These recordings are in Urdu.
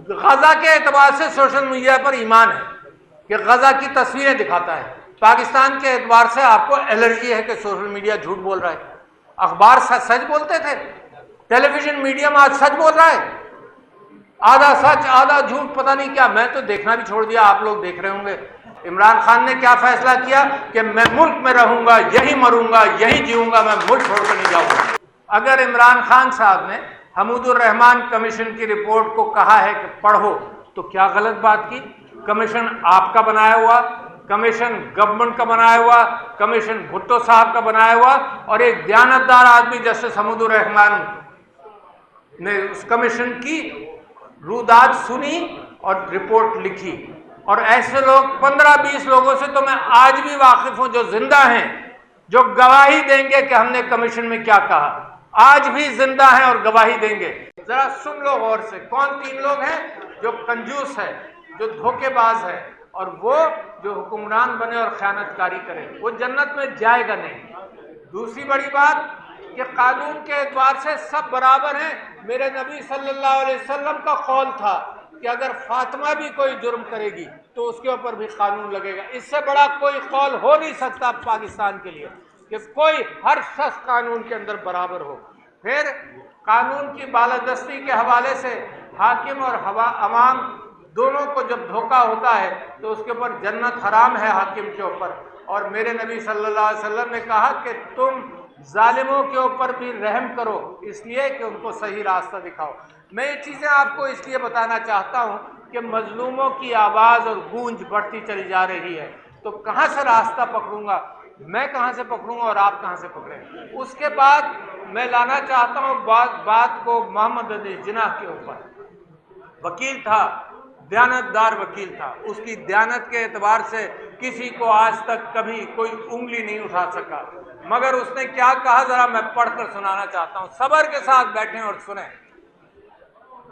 غزہ کے اعتبار سے سوشل میڈیا پر ایمان ہے کہ غزہ کی تصویریں دکھاتا ہے، پاکستان کے اعتبار سے آپ کو الرجی ہے کہ سوشل میڈیا جھوٹ بول رہا ہے۔ اخبار سچ بولتے تھے، ٹیلی ویژن میڈیم آج سچ بول رہا ہے، آدھا سچ آدھا جھوٹ، پتہ نہیں کیا۔ میں تو دیکھنا بھی چھوڑ دیا، آپ لوگ دیکھ رہے ہوں گے۔ عمران خان نے کیا فیصلہ کیا کہ میں ملک میں رہوں گا، یہی مروں گا، یہی جیوں گا، میں ملک چھوڑ کے نہیں جاؤں گا۔ اگر عمران خان صاحب نے حمود الرحمان کمیشن کی رپورٹ کو کہا ہے کہ پڑھو تو کیا غلط بات کی؟ کمیشن آپ کا بنایا ہوا، کمیشن گورنمنٹ کا بنایا ہوا، کمیشن بھٹو صاحب کا بنایا ہوا، اور ایک دیانتدار آدمی جسٹس حمود الرحمان نے اس کمیشن کی روداد سنی اور رپورٹ لکھی۔ اور ایسے لوگ 15-20 لوگوں سے تو میں آج بھی واقف ہوں جو زندہ ہیں، جو گواہی دیں گے کہ ہم نے کمیشن میں کیا کہا، آج بھی زندہ ہیں اور گواہی دیں گے۔ ذرا سن لو غور سے، کون 3 لوگ ہیں؟ جو کنجوس ہے، جو دھوکے باز ہے، اور وہ جو حکمران بنے اور خیانت کاری کرے، وہ جنت میں جائے گا نہیں۔ دوسری بڑی بات کہ قانون کے اعتبار سے سب برابر ہیں۔ میرے نبی صلی اللہ علیہ وسلم کا قول تھا کہ اگر فاطمہ بھی کوئی جرم کرے گی تو اس کے اوپر بھی قانون لگے گا۔ اس سے بڑا کوئی قول ہو نہیں سکتا پاکستان کے لیے کہ کوئی ہر شخص قانون کے اندر برابر ہو۔ پھر قانون کی بالادستی کے حوالے سے حاکم اور عوام دونوں کو جب دھوکہ ہوتا ہے تو اس کے اوپر جنت حرام ہے حاکم کے اوپر۔ اور میرے نبی صلی اللہ علیہ وسلم نے کہا کہ تم ظالموں کے اوپر بھی رحم کرو، اس لیے کہ ان کو صحیح راستہ دکھاؤ۔ میں یہ چیزیں آپ کو اس لیے بتانا چاہتا ہوں کہ مظلوموں کی آواز اور گونج بڑھتی چلی جا رہی ہے، تو کہاں سے راستہ پکڑوں گا میں، کہاں سے پکڑوں گا اور آپ کہاں سے پکڑیں؟ اس کے بعد میں لانا چاہتا ہوں بات کو محمد علی جناح کے اوپر۔ وکیل تھا، دیانتدار وکیل تھا، اس کی دیانت کے اعتبار سے کسی کو آج تک کبھی کوئی انگلی نہیں اٹھا سکا، مگر اس نے کیا کہا ذرا میں پڑھ کر سنانا چاہتا ہوں۔ صبر کے ساتھ بیٹھیں اور سنیں۔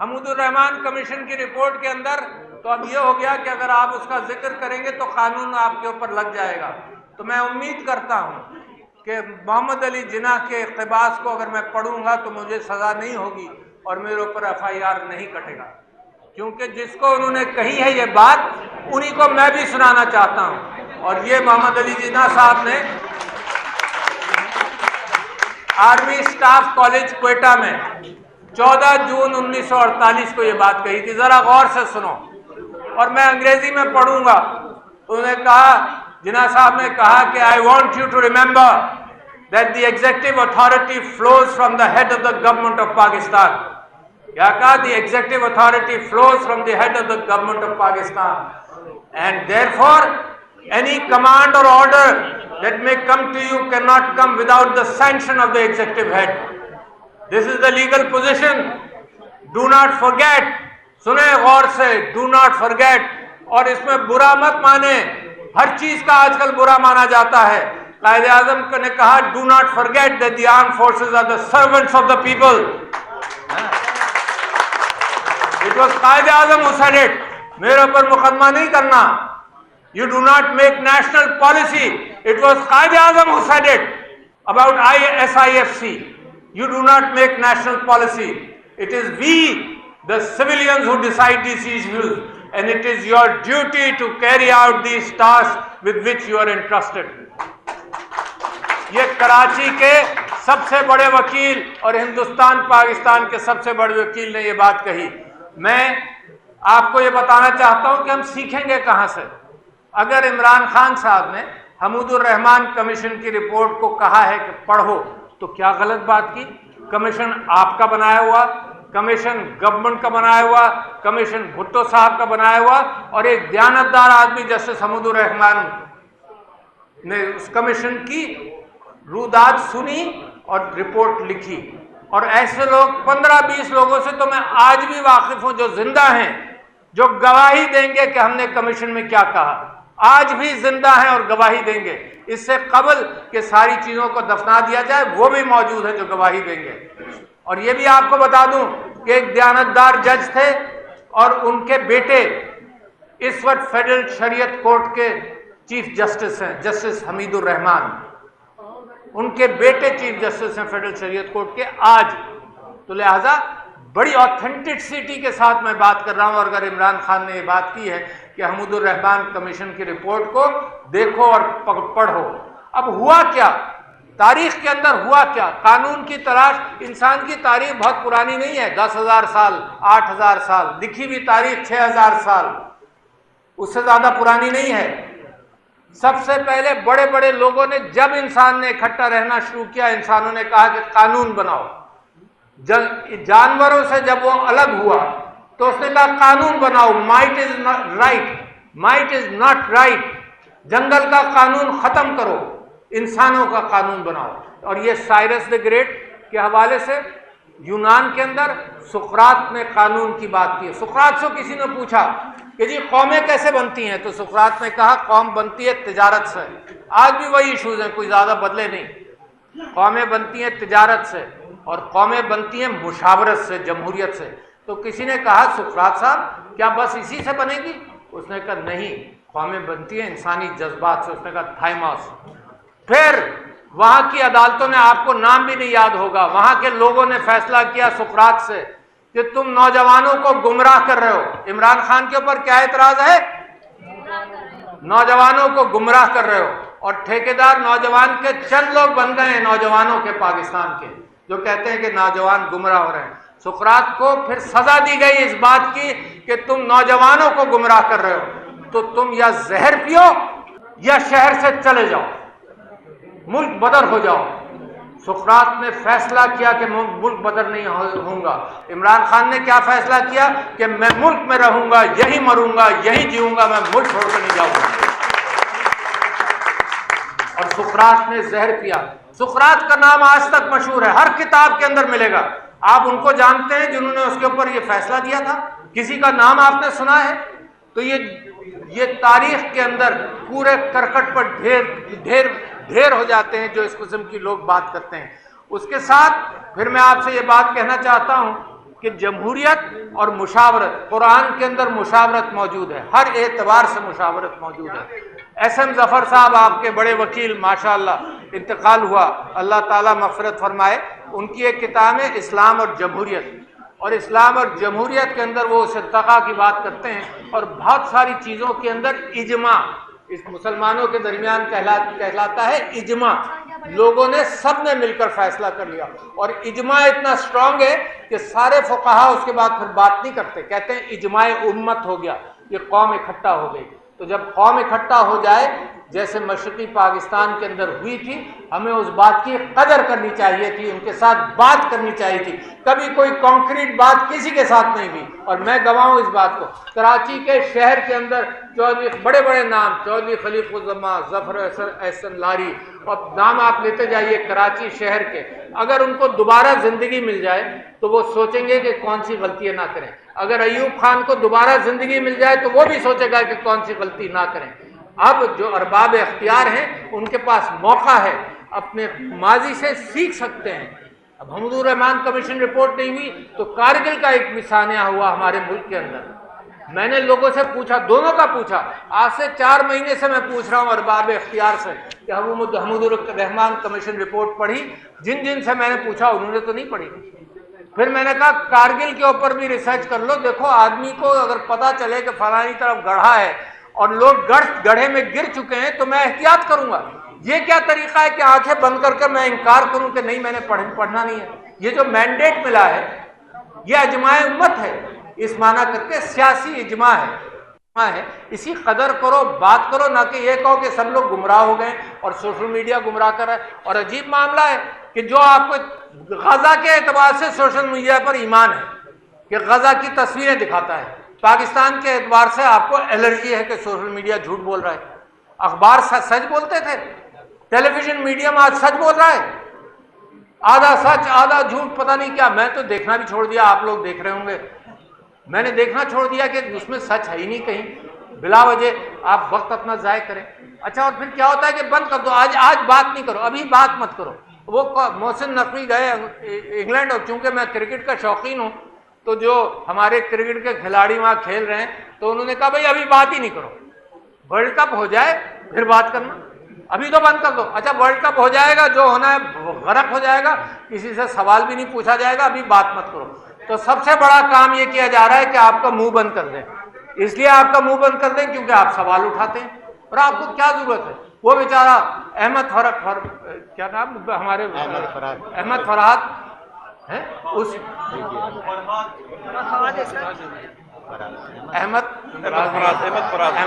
حمود الرحمان کمیشن کی رپورٹ کے اندر تو اب یہ ہو گیا کہ اگر آپ اس کا ذکر کریں گے تو قانون آپ کے اوپر لگ جائے گا، تو میں امید کرتا ہوں کہ محمد علی جناح کے اقتباس کو اگر میں پڑھوں گا تو مجھے سزا نہیں ہوگی اور میرے اوپر FIR نہیں کٹے گا، کیونکہ جس کو انہوں نے کہی ہے یہ بات انہی کو میں بھی سنانا چاہتا ہوں۔ اور یہ محمد علی جناح صاحب نے آرمی اسٹاف کالج کوئٹہ میں 14 جون 1948 کو یہ بات کہی تھی۔ ذرا غور سے سنو، اور میں انگریزی میں پڑھوں گا۔ انہوں نے کہا، جناح صاحب نے کہا کہ I want you to remember that the executive authority flows from the head of the government of Pakistan. کیا کہا؟ The executive authority flows from the head of the government of Pakistan. And therefore, any command or order that may come to you cannot come without the sanction of the executive head. This is the legal position. Do not forget. سنیں غور سے، do not forget. اور اس میں برا مت مانے، ہر چیز کا آج کل برا مانا جاتا ہے۔ قائد اعظم نے کہا do not forget that the armed forces are the servants of the people. It was Quaid Azam who said it. میرے اوپر مقدمہ نہیں کرنا۔ You do not make national policy. It was Quaid Azam who said it about SIFC. You do not make national policy. It is we, the civilians, who decide these issues, and it is your duty to carry out these tasks with which you are entrusted. یہ کراچی کے سب سے بڑے وکیل اور ہندوستان پاکستان کے سب سے بڑے وکیل نے یہ بات کہی۔ میں آپ کو یہ بتانا چاہتا ہوں کہ ہم سیکھیں گے کہاں سے۔ اگر عمران خان صاحب نے حمود الرحمان کمیشن کی رپورٹ کو کہا ہے کہ پڑھو تو کیا غلط بات کی؟ کمیشن آپ کا بنایا ہوا، کمیشن گورنمنٹ کا بنایا ہوا، کمیشن بھٹو صاحب کا بنایا ہوا، اور ایک دیانتدار آدمی جسٹس حمود الرحمان نے اس کمیشن کی روداد سنی اور رپورٹ لکھی۔ اور ایسے لوگ 15-20 لوگوں سے تو میں آج بھی واقف ہوں جو زندہ ہیں، جو گواہی دیں گے کہ ہم نے کمیشن میں کیا کہا، آج بھی زندہ ہیں اور گواہی دیں گے۔ اس سے قبل کہ ساری چیزوں کو دفنا دیا جائے وہ بھی موجود ہیں جو گواہی دیں گے۔ اور یہ بھی آپ کو بتا دوں کہ ایک دیانتدار جج تھے اور ان کے بیٹے اس وقت فیڈرل شریعت کورٹ کے چیف جسٹس ہیں، جسٹس حمید الرحمان۔ ان کے بیٹے چیف جسٹس ہیں فیڈرل شریعت کورٹ کے آج۔ تو لہٰذا بڑی آتھینٹسٹی کے ساتھ میں بات کر رہا ہوں. اور اگر عمران خان نے یہ بات کی ہے کہ حمود الرحمان کمیشن کی رپورٹ کو دیکھو اور پڑھو، اب ہوا کیا تاریخ کے اندر؟ ہوا کیا؟ قانون کی تلاش. انسان کی تاریخ بہت پرانی نہیں ہے، 10,000 سال، 8,000 سال، لکھی ہوئی تاریخ 6,000 سال، اس سے زیادہ پرانی نہیں ہے. سب سے پہلے بڑے بڑے لوگوں نے جب انسان نے اکٹھا رہنا شروع کیا، انسانوں نے کہا کہ قانون بناؤ. جانوروں سے جب وہ الگ ہوا تو اس نے کہا قانون بناؤ. Might is right, might is not right. جنگل کا قانون ختم کرو، انسانوں کا قانون بناؤ. اور یہ سائرس دی گریٹ کے حوالے سے یونان کے اندر سقراط نے قانون کی بات کی. سقراط سے کسی نے پوچھا کہ جی قومیں کیسے بنتی ہیں؟ تو سقراط نے کہا قوم بنتی ہے تجارت سے. آج بھی وہی ایشوز ہیں، کوئی زیادہ بدلے نہیں. قومیں بنتی ہیں تجارت سے اور قومیں بنتی ہیں مشاورت سے، جمہوریت سے. تو کسی نے کہا سقراط صاحب کیا بس اسی سے بنے گی؟ اس نے کہا نہیں، قومیں بنتی ہیں انسانی جذبات سے. اس نے کہا تھائماس. پھر وہاں کی عدالتوں نے، آپ کو نام بھی نہیں یاد ہوگا، وہاں کے لوگوں نے فیصلہ کیا سقراط سے کہ تم نوجوانوں کو گمراہ کر رہے ہو. عمران خان کے اوپر کیا اعتراض ہے؟ نوجوانوں کو گمراہ کر رہے ہو. اور ٹھیکیدار نوجوان کے چند لوگ بن گئے ہیں نوجوانوں کے پاکستان کے، جو کہتے ہیں کہ نوجوان گمراہ ہو رہے ہیں. سقراط کو پھر سزا دی گئی اس بات کی کہ تم نوجوانوں کو گمراہ کر رہے ہو، تو تم یا زہر پیو یا شہر سے چلے جاؤ، ملک بدر ہو جاؤ. سقراط نے فیصلہ کیا کہ ملک بدر نہیں ہوں گا. عمران خان نے کیا فیصلہ کیا کہ میں ملک میں رہوں گا، یہی مروں گا، یہی جیوں گا، میں ملک چھوڑ کر نہیں جاؤں گا. اور سقراط نے زہر پیا. سقراط کا نام آج تک مشہور ہے، ہر کتاب کے اندر ملے گا. آپ ان کو جانتے ہیں جنہوں نے اس کے اوپر یہ فیصلہ دیا تھا؟ کسی کا نام آپ نے سنا ہے؟ تو یہ تاریخ کے اندر پورے کرکٹ پر ڈھیر ہو جاتے ہیں جو اس قسم کی لوگ بات کرتے ہیں. اس کے ساتھ پھر میں آپ سے یہ بات کہنا چاہتا ہوں کہ جمہوریت اور مشاورت، قرآن کے اندر مشاورت موجود ہے، ہر اعتبار سے مشاورت موجود ہے. ایس ایم ظفر صاحب آپ کے بڑے وکیل ماشاءاللہ انتقال ہوا، اللہ تعالیٰ مغفرت فرمائے. ان کی ایک کتاب ہے اسلام اور جمہوریت، اور اسلام اور جمہوریت کے اندر وہ ارتقاء کی بات کرتے ہیں. اور بہت ساری چیزوں کے اندر اجماع اس مسلمانوں کے درمیان کہلاتا ہے اجماع. لوگوں نے سب نے مل کر فیصلہ کر لیا، اور اجماع اتنا اسٹرانگ ہے کہ سارے فقہا اس کے بعد پھر بات نہیں کرتے، کہتے ہیں اجماع امت ہو گیا، یہ قوم اکٹھا ہو گئی. تو جب قوم اکٹھا ہو جائے جیسے مشرقی پاکستان کے اندر ہوئی تھی، ہمیں اس بات کی قدر کرنی چاہیے تھی، ان کے ساتھ بات کرنی چاہیے تھی. کبھی کوئی کانکریٹ بات کسی کے ساتھ نہیں ہوئی، اور میں گواہ ہوں اس بات کو. کراچی کے شہر کے اندر چودھری، بڑے بڑے نام، چودھری خلیق الزماں، ظفر احسن لاری، اور نام آپ لیتے جائیے کراچی شہر کے. اگر ان کو دوبارہ زندگی مل جائے تو وہ سوچیں گے کہ کون سی غلطیاں نہ کریں. اگر ایوب خان کو دوبارہ زندگی مل جائے تو وہ بھی سوچے گا کہ کون سی غلطی نہ کریں. اب جو ارباب اختیار ہیں ان کے پاس موقع ہے، اپنے ماضی سے سیکھ سکتے ہیں. اب حمود الرحمان کمیشن رپورٹ نہیں ہوئی تو کارگل کا ایک سانحہ ہوا ہمارے ملک کے اندر. میں نے لوگوں سے پوچھا، دونوں کا پوچھا، آج سے 4 مہینے سے میں پوچھ رہا ہوں ارباب اختیار سے کہ حمود الرحمان کمیشن رپورٹ پڑھی؟ جن سے میں نے پوچھا انہوں نے تو نہیں پڑھی. پھر میں نے کہا کارگل کے اوپر بھی ریسرچ کر لو. دیکھو آدمی کو اگر پتا چلے کہ فلانی طرف گڑھا ہے اور لوگ گڑھے میں گر چکے ہیں تو میں احتیاط کروں گا. یہ کیا طریقہ ہے کہ آنکھیں بند کر کے میں انکار کروں کہ نہیں میں نے پڑھنا نہیں ہے؟ یہ جو مینڈیٹ ملا ہے یہ اجماع امت ہے، اس معنی کر کے سیاسی اجماع ہے. اسی قدر کرو، بات کرو، نہ کہ یہ کہو کہ سب لوگ گمراہ ہو گئے اور سوشل میڈیا گمراہ کر رہا ہے. اور عجیب معاملہ ہے کہ جو آپ کو غزہ کے اعتبار سے سوشل میڈیا پر ایمان ہے کہ غزہ کی تصویریں دکھاتا ہے، پاکستان کے اعتبار سے آپ کو الرجی ہے کہ سوشل میڈیا جھوٹ بول رہا ہے. اخبار سچ بولتے تھے، ٹیلی ویژن میڈیم آج سچ بول رہا ہے، آدھا سچ آدھا جھوٹ، پتہ نہیں کیا. میں تو دیکھنا بھی چھوڑ دیا، آپ لوگ دیکھ رہے ہوں گے، میں نے دیکھنا چھوڑ دیا کہ اس میں سچ ہے ہی نہیں کہیں. بلا وجہ آپ وقت اپنا ضائع کریں. اچھا، اور پھر کیا ہوتا ہے کہ بند کر دو، آج بات نہیں کرو، ابھی بات مت کرو. وہ محسن نقوی گئے انگلینڈ، اور چونکہ میں کرکٹ کا شوقین ہوں تو جو ہمارے کرکٹ کے کھلاڑی وہاں کھیل رہے ہیں تو انہوں نے کہا بھائی ابھی بات ہی نہیں کرو، ورلڈ کپ ہو جائے پھر بات کرنا، ابھی تو بند کر دو. اچھا ورلڈ کپ ہو جائے گا، جو ہونا ہے غرق ہو جائے گا، کسی سے سوال بھی نہیں پوچھا جائے گا، ابھی بات مت کرو. تو سب سے بڑا کام یہ کیا جا رہا ہے کہ آپ کا منہ بند کر دیں. اس لیے آپ کا منہ بند کر دیں کیونکہ آپ سوال اٹھاتے ہیں اور آپ کو کیا ضرورت ہے. وہ بیچارہ احمد کیا نام ہمارے احمد فرحات ہے اس احمد فرحات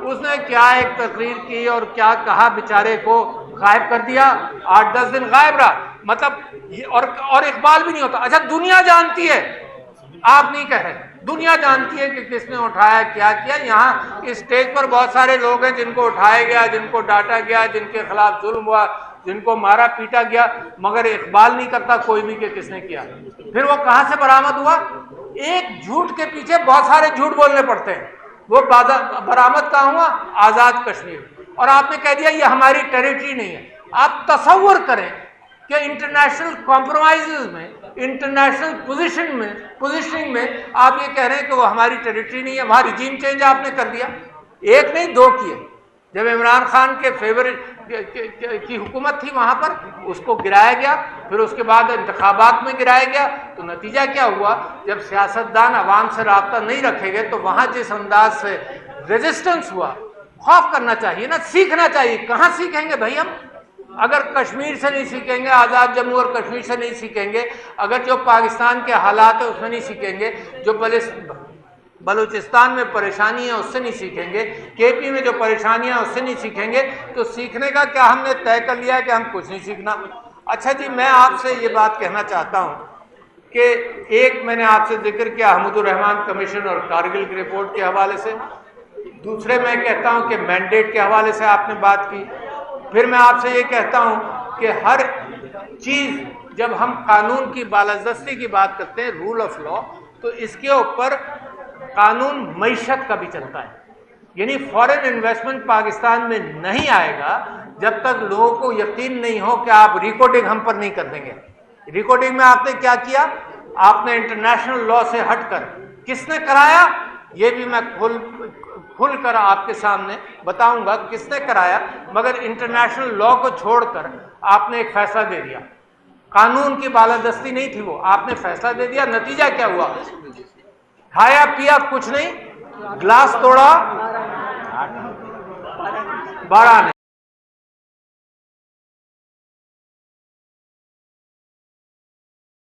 اس نے کیا ایک تقریر کی اور کیا کہا، بیچارے کو غائب کر دیا، 8-10 دن غائب رہا. مطلب اور اقبال بھی نہیں ہوتا. اچھا دنیا جانتی ہے، آپ نہیں کہہ رہے، دنیا جانتی ہے کہ کس نے اٹھایا کیا کیا. یہاں اس اسٹیج پر بہت سارے لوگ ہیں جن کو اٹھایا گیا، جن کو ڈانٹا گیا، جن کے خلاف ظلم ہوا، جن کو مارا پیٹا گیا، مگر اقبال نہیں کرتا کوئی بھی کہ کس نے کیا. پھر وہ کہاں سے برآمد ہوا؟ ایک جھوٹ کے پیچھے بہت سارے جھوٹ بولنے پڑتے ہیں. وہ برآمد کہاں ہوا؟ آزاد کشمیر. اور آپ نے کہہ دیا یہ ہماری ٹیریٹری نہیں ہے. آپ تصور کریں کہ انٹرنیشنل کمپرومائزز میں، انٹرنیشنل پوزیشننگ میں آپ یہ کہہ رہے ہیں کہ وہ ہماری ٹیریٹری نہیں ہے. وہاں ریجیم چینج آپ نے کر دیا، ایک نہیں 2 کیے. جب عمران خان کے فیور کی حکومت تھی وہاں پر اس کو گرایا گیا، پھر اس کے بعد انتخابات میں گرایا گیا. تو نتیجہ کیا ہوا؟ جب سیاستدان عوام سے رابطہ نہیں رکھے گئے تو وہاں جس انداز سے ریزسٹنس ہوا، خوف کرنا چاہیے نا، سیکھنا چاہیے. کہاں سیکھیں گے بھائی ہم؟ اگر کشمیر سے نہیں سیکھیں گے، آزاد جموں اور کشمیر سے نہیں سیکھیں گے، اگر جو پاکستان کے حالات ہیں اس میں نہیں سیکھیں گے، جو بلوچستان میں پریشانی ہے اس سے نہیں سیکھیں گے، کے پی میں جو پریشانیاں ہیں اس سے نہیں سیکھیں گے، تو سیکھنے کا کیا ہم نے طے کر لیا ہے کہ ہم کچھ نہیں سیکھنا. اچھا جی، میں آپ سے یہ بات کہنا چاہتا ہوں کہ ایک میں نے آپ سے ذکر کیا احمد الرحمان کمیشن اور کارگل کی رپورٹ کے حوالے سے، دوسرے میں کہتا ہوں کہ مینڈیٹ کے حوالے سے آپ نے بات کی. پھر میں آپ سے یہ کہتا ہوں کہ ہر چیز جب ہم قانون کی بالادستی کی بات کرتے ہیں، رول آف لا، تو اس کے اوپر قانون معیشت کا بھی چلتا ہے. یعنی فارن انویسٹمنٹ پاکستان میں نہیں آئے گا جب تک لوگوں کو یقین نہیں ہو کہ آپ ریکارڈنگ ہم پر نہیں کر دیں گے. ریکارڈنگ میں آپ نے کیا کیا؟ آپ نے انٹرنیشنل لا سے ہٹ کر، کس نے کرایا یہ بھی میں کھل کر آپ کے سامنے بتاؤں گا کس نے کرایا، مگر انٹرنیشنل لا کو چھوڑ کر آپ نے ایک فیصلہ دے دیا. قانون کی بالادستی نہیں تھی وہ، آپ نے فیصلہ دے دیا. نتیجہ کیا ہوا؟ کھایا پیا کچھ نہیں، گلاس توڑا 12 نے.